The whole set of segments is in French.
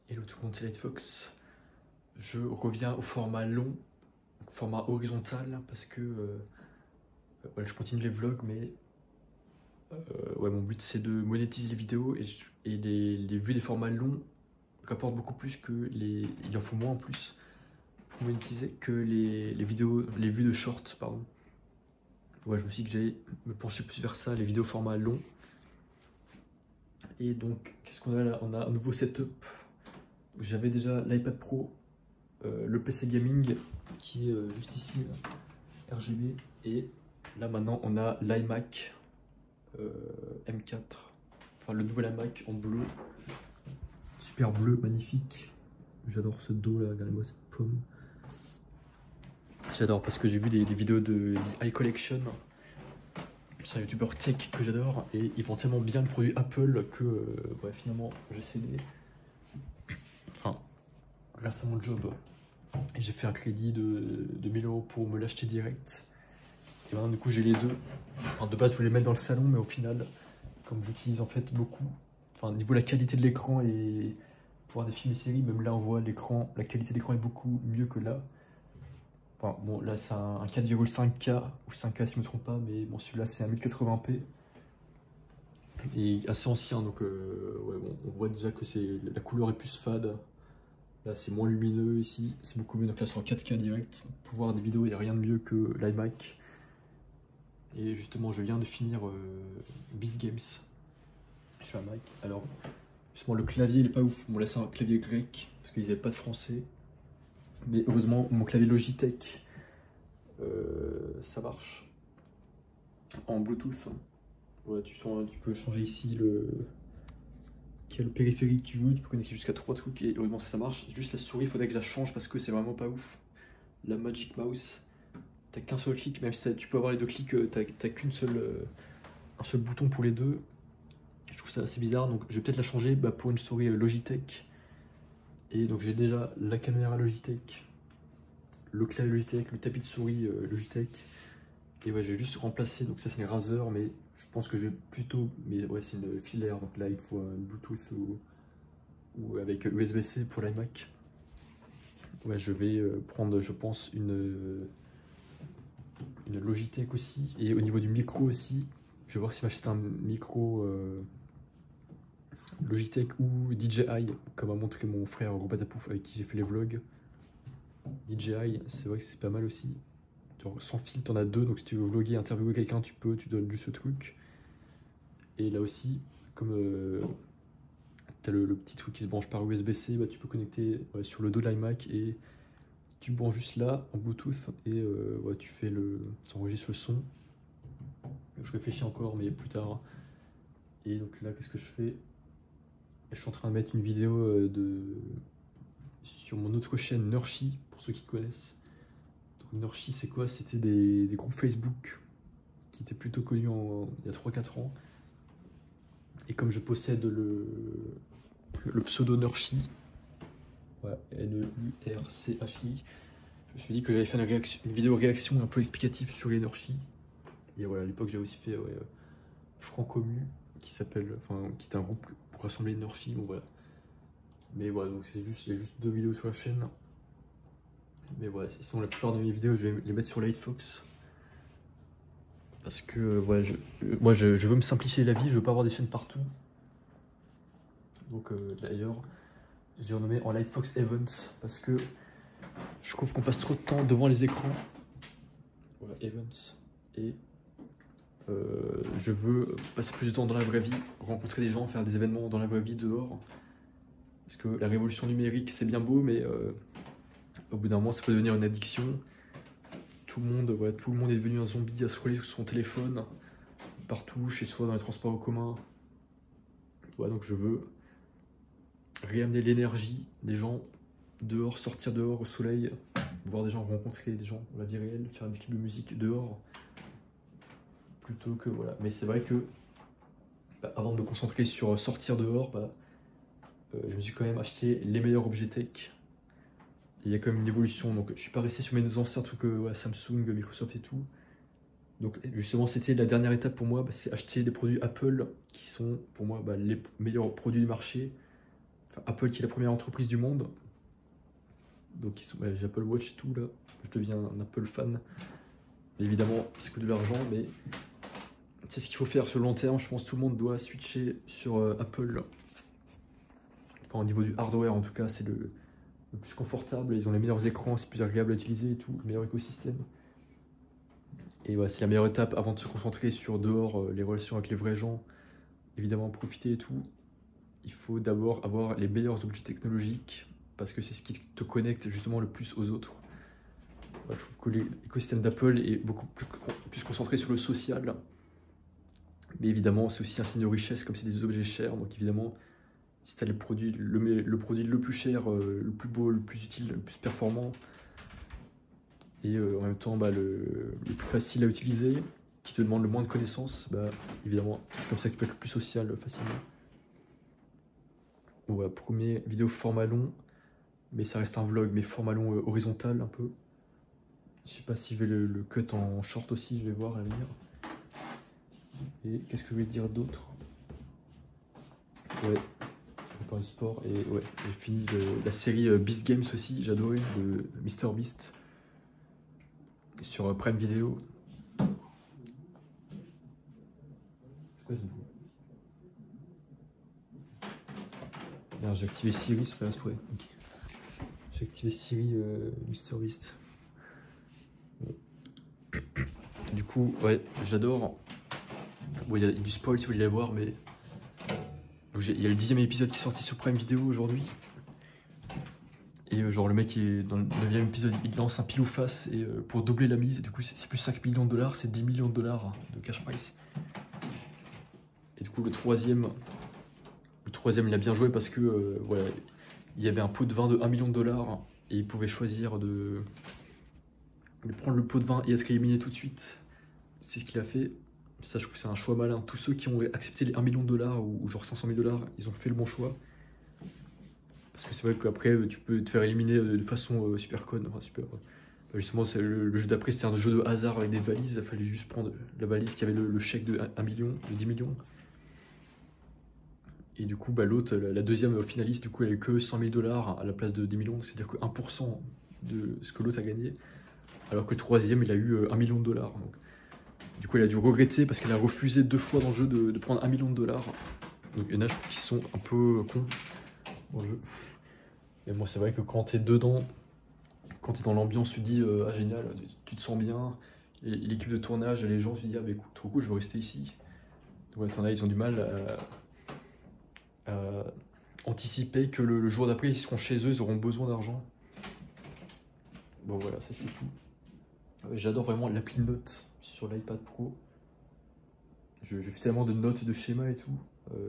Hello tout le monde, c'est Lightfox. Je reviens au format long, format horizontal, parce que voilà, je continue les vlogs, mais ouais, mon but c'est de monétiser les vidéos et les vues des formats longs rapportent beaucoup plus que il en faut moins en plus pour monétiser que les vidéos, les vues de shorts, pardon. Ouais, je me suis dit que j'allais me pencher plus vers ça, les vidéos format long. Et donc, qu'est-ce qu'on a là? On a un nouveau setup. J'avais déjà l'iPad Pro, le PC gaming qui est juste ici, là, RGB, et là maintenant on a l'iMac M4, enfin le nouvel iMac en bleu, super bleu, magnifique. J'adore ce dos là, regardez-moi cette pomme. J'adore parce que j'ai vu des vidéos de iCollection, c'est un youtubeur tech que j'adore, et ils vendent tellement bien le produit Apple que ouais, finalement j'ai cédé. Enfin, grâce à mon job, et j'ai fait un crédit de 1000 € pour me l'acheter direct. Et maintenant du coup j'ai les deux. Enfin de base je voulais les mettre dans le salon, mais au final, comme j'utilise en fait beaucoup, enfin niveau la qualité de l'écran et pour voir des films et séries, même là on voit l'écran, la qualité d'écran est beaucoup mieux que là. Enfin bon, là c'est un 4,5K ou 5K si je me trompe pas, mais bon celui-là c'est un 1080p et assez ancien, donc ouais, bon, on voit déjà que la couleur est plus fade. Là c'est moins lumineux, ici c'est beaucoup mieux, donc là c'est en 4K direct. Pour voir des vidéos il n'y a rien de mieux que l'iMac. Et justement, je viens de finir Beast Games sur un Mac. Alors, justement, le clavier, il est pas ouf. Bon, là, c'est un clavier grec, parce qu'ils n'avaient pas de français. Mais heureusement, mon clavier Logitech, ça marche en Bluetooth. Voilà, tu peux changer ici quel périphérique tu veux. Tu peux connecter jusqu'à 3 trucs, et heureusement, ça marche. Juste la souris, il faudrait que je la change, parce que c'est vraiment pas ouf. La Magic Mouse, t'as qu'un seul clic, même si tu peux avoir les deux clics, t'as qu'une seule... un seul bouton pour les deux. Je trouve ça assez bizarre, donc je vais peut-être la changer pour une souris Logitech. Et donc j'ai déjà la caméra Logitech, le clavier Logitech, le tapis de souris Logitech. Et ouais, je vais juste remplacer, donc ça c'est une Razer, mais je pense que je vais plutôt, mais ouais c'est une filaire, donc là il faut un Bluetooth ou avec USB-C pour l'iMac. Ouais, je vais prendre, je pense, une Logitech aussi. Et au niveau du micro aussi, je vais voir si m'acheter un micro Logitech ou DJI, comme a montré mon frère Robatapouf avec qui j'ai fait les vlogs. DJI, c'est vrai que c'est pas mal aussi. Genre, sans fil, t'en as deux, donc si tu veux vlogger, interviewer quelqu'un, tu peux, tu donnes juste ce truc. Et là aussi, comme t'as le petit truc qui se branche par USB-C, tu peux connecter sur le dos de l'iMac et tu branches juste là en Bluetooth et ouais, tu fais ça enregistre le son. Je réfléchis encore, mais plus tard. Et donc là, qu'est-ce que je fais? Je suis en train de mettre une vidéo sur mon autre chaîne Nurshi, pour ceux qui connaissent. Donc Nurshi, c'est quoi? C'était des groupes Facebook qui étaient plutôt connus il y a 3-4 ans. Et comme je possède le pseudo Nurshi, voilà, N-E-U-R-C-H-I, je me suis dit que j'allais faire une vidéo réaction un peu explicative sur les Nurshi. Et voilà, à l'époque j'ai aussi fait Francomu, qui est un groupe pour rassembler les Nurshi, bon voilà. Mais voilà, donc il y a juste 2 vidéos sur la chaîne. Mais voilà, sinon la plupart de mes vidéos, je vais les mettre sur Lightfox. Parce que ouais, moi je veux me simplifier la vie, je veux pas avoir des chaînes partout. Donc d'ailleurs, j'ai renommé en Lightfox Events parce que je trouve qu'on passe trop de temps devant les écrans. Voilà, Events. Et je veux passer plus de temps dans la vraie vie, rencontrer des gens, faire des événements dans la vraie vie dehors. Parce que la révolution numérique, c'est bien beau, mais au bout d'un moment, ça peut devenir une addiction. Tout le monde est devenu un zombie à scroller sur son téléphone, partout, chez soi, dans les transports en commun. Ouais, donc je veux réamener l'énergie des gens dehors, sortir dehors au soleil, voir des gens, rencontrer des gens dans la vie réelle, faire des clips de musique dehors, plutôt que voilà. Mais c'est vrai que avant de me concentrer sur sortir dehors, je me suis quand même acheté les meilleurs objets tech. Il y a quand même une évolution, donc je suis pas resté sur mes anciens trucs Samsung, Microsoft et tout. Donc justement c'était la dernière étape pour moi, c'est acheter des produits Apple qui sont pour moi les meilleurs produits du marché. Enfin, Apple qui est la première entreprise du monde. Donc j'ai Apple Watch et tout là. Je deviens un Apple fan. Évidemment, c'est que de l'argent, mais c'est ce qu'il faut faire sur le long terme. Je pense que tout le monde doit switcher sur Apple. Enfin, au niveau du hardware, en tout cas, c'est le plus confortable. Ils ont les meilleurs écrans, c'est plus agréable à utiliser et tout, le meilleur écosystème. Et ouais, c'est la meilleure étape avant de se concentrer sur dehors, les relations avec les vrais gens. Évidemment, profiter et tout. Il faut d'abord avoir les meilleurs objets technologiques parce que c'est ce qui te connecte justement le plus aux autres. Ouais, je trouve que l'écosystème d'Apple est beaucoup plus concentré sur le social. Mais évidemment, c'est aussi un signe de richesse comme c'est des objets chers. Donc évidemment, si tu as le produit le plus cher, le plus beau, le plus utile, le plus performant, et en même temps le plus facile à utiliser, qui te demande le moins de connaissances, évidemment, c'est comme ça que tu peux être le plus social facilement. Bon, voilà, premier vidéo format long, mais ça reste un vlog, mais format long horizontal un peu. Je sais pas si je vais le cut en short aussi, je vais voir à l'avenir. Et qu'est-ce que je vais dire d'autre? Ouais, je parle de sport et ouais, j'ai fini la série Beast Games aussi, j'adorais, de MrBeast sur Prime Video. C'est quoi ce bruit? Merde, j'ai activé Siri sur Fast Play. Okay. J'ai activé Siri MrBeast. Du coup, ouais, j'adore. Bon, il y a du spoil si vous voulez la voir, mais il y a le 10e épisode qui est sorti sur Prime Video aujourd'hui. Et genre le mec est dans le 9e épisode, il lance un pile ou face et pour doubler la mise. Et du coup, c'est plus 5 millions de dollars, c'est 10 millions de dollars de cash price. Et du coup, le troisième, il a bien joué parce que voilà, il y avait un pot de vin de 1 million de dollars et il pouvait choisir de prendre le pot de vin et être éliminé tout de suite. C'est ce qu'il a fait. Ça, je trouve que c'est un choix malin. Tous ceux qui ont accepté les 1 million de dollars ou genre 500 000 dollars, ils ont fait le bon choix. Parce que c'est vrai qu'après, tu peux te faire éliminer de façon super conne. Enfin, super. Justement, le jeu d'après, c'était un jeu de hasard avec des valises. Il fallait juste prendre la valise qui avait le chèque de 1 million, de 10 millions. Et du coup, l'autre, la deuxième finaliste, du coup, elle a eu que 100 000 dollars à la place de 10 millions. C'est-à-dire que 1% de ce que l'autre a gagné. Alors que le troisième, il a eu 1 million de dollars. Donc, du coup, elle a dû regretter parce qu'elle a refusé 2 fois dans le jeu de prendre 1 million de dollars. Donc, il y en a, je trouve qu'ils sont un peu cons dans le jeu. Mais moi, c'est vrai que quand t'es dedans, quand t'es dans l'ambiance, tu te dis ah génial, tu te sens bien. L'équipe de tournage, les gens, tu te dis ah bah écoute, trop cool, je veux rester ici. Donc, t'en as, ils ont du mal à anticiper que le jour d'après, ils seront chez eux, ils auront besoin d'argent. Bon, voilà, ça c'était tout. J'adore vraiment l'appli Notes sur l'iPad Pro. Je fais tellement de notes, de schémas et tout.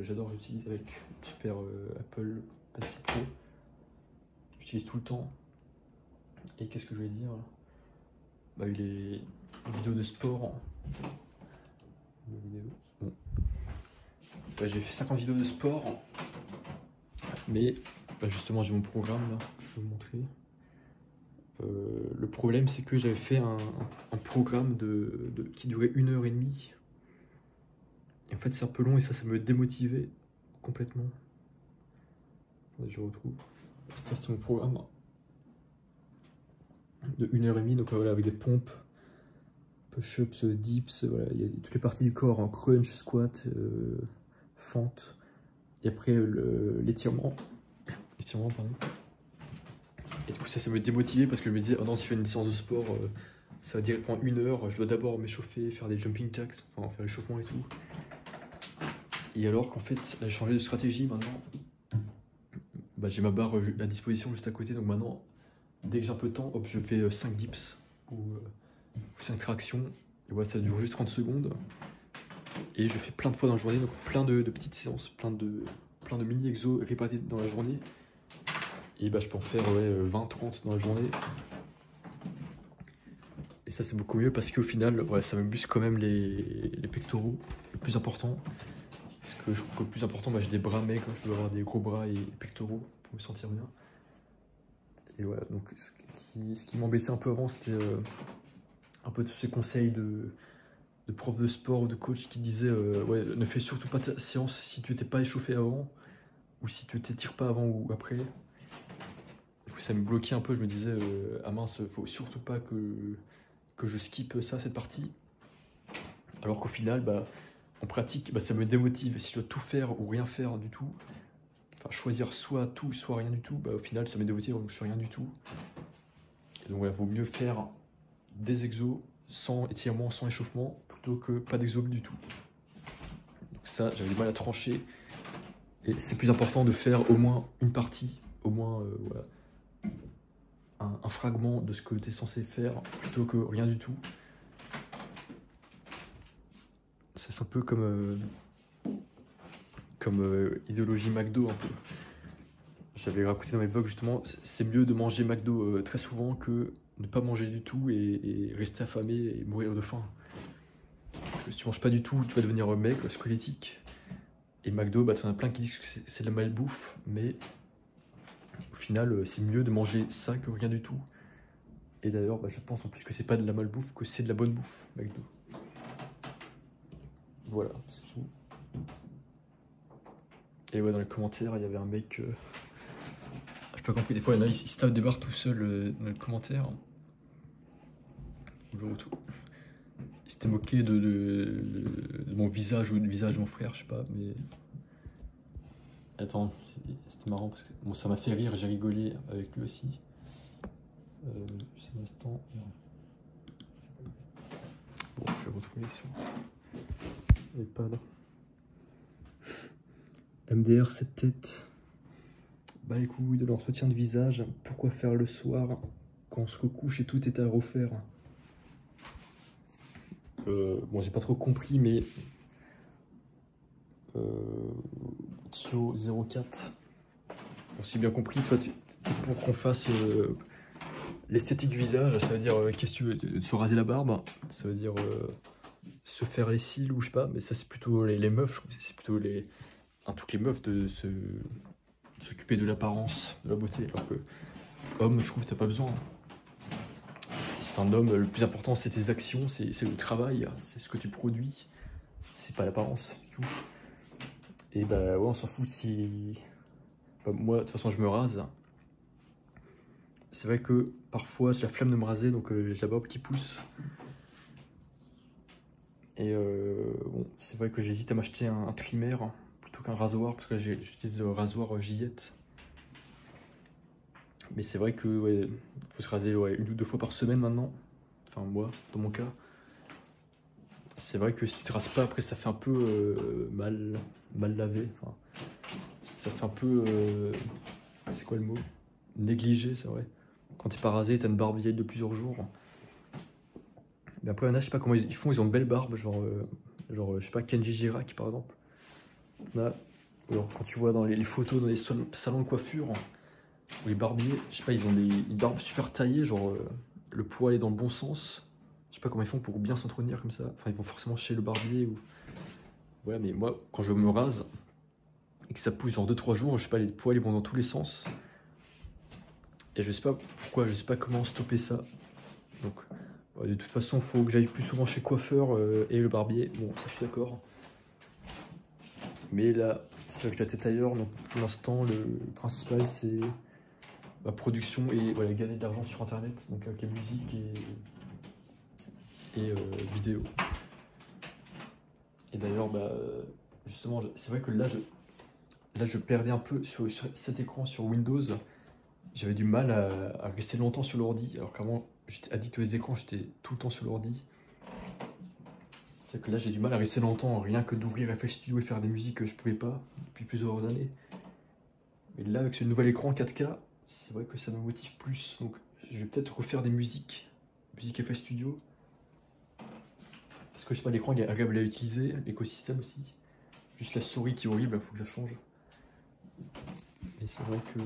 J'adore, j'utilise avec super Apple Pencil Pro. J'utilise tout le temps. Et qu'est-ce que je vais dire là? Les vidéos de sport. Bon. J'ai fait 50 vidéos de sport. Mais justement, j'ai mon programme là. Je vais vous montrer. Le problème, c'est que j'avais fait un programme qui durait 1h30. Et en fait, c'est un peu long et ça me démotivait complètement. Je retrouve. C'était mon programme de 1h30, donc voilà, avec des pompes, push-ups, dips, voilà, il y a toutes les parties du corps, en crunch, squat, fente, et après l'étirement, pardon. Et du coup ça me démotivait parce que je me disais, oh non, si je fais une séance de sport, ça va direct prendre 1 heure, je dois d'abord m'échauffer, faire des jumping jacks, enfin faire l'échauffement et tout. Et alors qu'en fait, j'ai changé de stratégie maintenant. J'ai ma barre à disposition juste à côté, donc maintenant, dès que j'ai un peu de temps, hop, je fais 5 dips ou 5 tractions. Et voilà, ça dure juste 30 secondes. Et je fais plein de fois dans la journée, donc plein de petites séances, plein de mini-exos répartis dans la journée. Et je peux en faire 20-30 dans la journée. Et ça, c'est beaucoup mieux parce qu'au final, ça me booste quand même les pectoraux, le plus important. Parce que je trouve que le plus important, j'ai des bras maigres, je veux avoir des gros bras et pectoraux pour me sentir bien. Et voilà, donc ce qui m'embêtait un peu avant, c'était un peu tous ces conseils de profs de sport ou de coach qui disaient ne fais surtout pas ta séance si tu n'étais pas échauffé avant. ou si tu t'étires pas avant ou après. Du coup, ça me bloquait un peu, je me disais, ah mince, faut surtout pas que je skip ça, cette partie. Alors qu'au final, bah, en pratique, bah, ça me démotive. Si je dois tout faire ou rien faire du tout, enfin choisir soit tout, soit rien du tout, bah, au final, ça me démotive, donc je fais rien du tout. Et donc voilà, vaut mieux faire des exos sans étirement, sans échauffement, plutôt que pas d'exos du tout. Donc ça, j'avais du mal à trancher. Et c'est plus important de faire au moins une partie, au moins voilà, un fragment de ce que tu es censé faire, plutôt que rien du tout. C'est un peu comme idéologie McDo un peu. J'avais raconté dans mes vlogs justement, c'est mieux de manger McDo très souvent que ne pas manger du tout et rester affamé et mourir de faim. Parce que si tu manges pas du tout, tu vas devenir maigre, squelettique. Et McDo, bah, tu en as plein qui disent que c'est de la malbouffe, mais au final, c'est mieux de manger ça que rien du tout. Et d'ailleurs, bah, je pense en plus que c'est pas de la malbouffe, que c'est de la bonne bouffe, McDo. Voilà, c'est tout. Et ouais, dans les commentaires, il y avait un mec... j'ai pas compris, des fois, il y en a, il se tape des barres tout seul dans les commentaires. Bonjour tout. Il s'était moqué de mon visage ou du visage de mon frère, je sais pas, mais... Attends, c'était marrant parce que bon, ça m'a fait rire, j'ai rigolé avec lui aussi. Juste un instant. Bon, je vais retrouver sur... Et pas là. MDR, cette tête. Bah écoute, de l'entretien de visage, pourquoi faire le soir quand on se recouche et tout est à refaire? Bon, j'ai pas trop compris, mais... Tio 04. Bon, si bien compris, toi, pour qu'on fasse l'esthétique du visage, ça veut dire qu'est-ce que tu veux, se raser la barbe, ça veut dire se faire les cils ou je sais pas, mais ça c'est plutôt les meufs, je trouve que c'est plutôt toutes les meufs de s'occuper de l'apparence, de la beauté, alors que homme, je trouve que t'as pas besoin. C'est un homme, le plus important c'est tes actions, c'est le travail, c'est ce que tu produis, c'est pas l'apparence du tout. Et bah ouais, on s'en fout si... Bah, moi, de toute façon, je me rase. C'est vrai que parfois, j'ai la flemme de me raser, donc j'ai la barbe qui pousse. Et bon, c'est vrai que j'hésite à m'acheter un trimmer plutôt qu'un rasoir, parce que j'utilise le rasoir Gillette. Mais c'est vrai que ouais, faut se raser ouais, 1 ou 2 fois par semaine maintenant. Enfin, moi, dans mon cas. C'est vrai que si tu te rases pas, après, ça fait un peu mal lavé. Enfin, ça fait un peu... c'est quoi le mot? Négligé, c'est vrai. Quand t'es pas rasé, t'as une barbe vieille de plusieurs jours. Mais après, il y en a, je sais pas comment ils font, ils ont une belle barbe, genre je sais pas, Kenji Girac par exemple. Là, alors, quand tu vois dans les photos dans les salons de coiffure, ou les barbiers, je sais pas, ils ont une barbe super taillée, genre le poil est dans le bon sens. Je sais pas comment ils font pour bien s'entretenir comme ça. Enfin, ils vont forcément chez le barbier ou... Voilà, mais moi, quand je me rase, et que ça pousse genre 2-3 jours, je sais pas, les poils ils vont dans tous les sens. Et je sais pas pourquoi, je sais pas comment stopper ça. Donc, de toute façon, il faut que j'aille plus souvent chez le coiffeur et le barbier. Bon, ça, je suis d'accord. Mais là, c'est vrai que j'ai la tête ailleurs. Donc, pour l'instant, le principal, c'est ma production et voilà, gagner de l'argent sur Internet. Donc, avec la musique et vidéo. Et d'ailleurs, bah, justement, c'est vrai que là, je perdais un peu sur cet écran sur Windows. J'avais du mal à rester longtemps sur l'ordi, alors qu'avant, j'étais addict aux écrans, j'étais tout le temps sur l'ordi. C'est que là, j'ai du mal à rester longtemps, rien que d'ouvrir FL Studio et faire des musiques, je pouvais pas depuis plusieurs années. Mais là, avec ce nouvel écran 4K, c'est vrai que ça me motive plus. Donc, je vais peut-être refaire des musique FL Studio. Parce que je sais pas, l'écran il est agréable à utiliser, l'écosystème aussi. Juste la souris qui est horrible, il faut que je la change. Et c'est vrai que,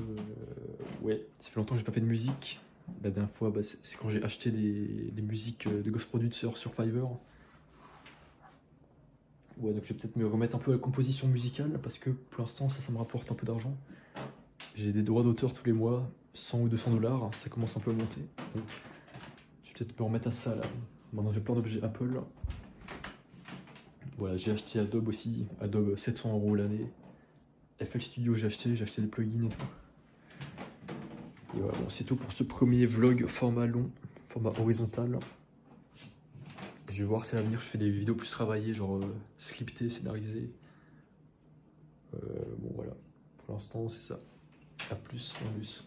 ouais, ça fait longtemps que j'ai pas fait de musique. La dernière fois, bah, c'est quand j'ai acheté des musiques de Ghost Producer sur Fiverr. Ouais, donc je vais peut-être me remettre un peu à la composition musicale, parce que pour l'instant, ça me rapporte un peu d'argent. J'ai des droits d'auteur tous les mois, 100 ou 200 $, ça commence un peu à monter. Donc, je vais peut-être me remettre à ça, là. Maintenant, j'ai plein d'objets Apple. Voilà, j'ai acheté Adobe aussi, Adobe 700 € l'année. FL Studio, j'ai acheté des plugins et tout. Et voilà, bon, c'est tout pour ce premier vlog format long, format horizontal. Je vais voir si à l'avenir je fais des vidéos plus travaillées, genre scriptées, scénarisées. Bon voilà, pour l'instant c'est ça. A plus, en plus.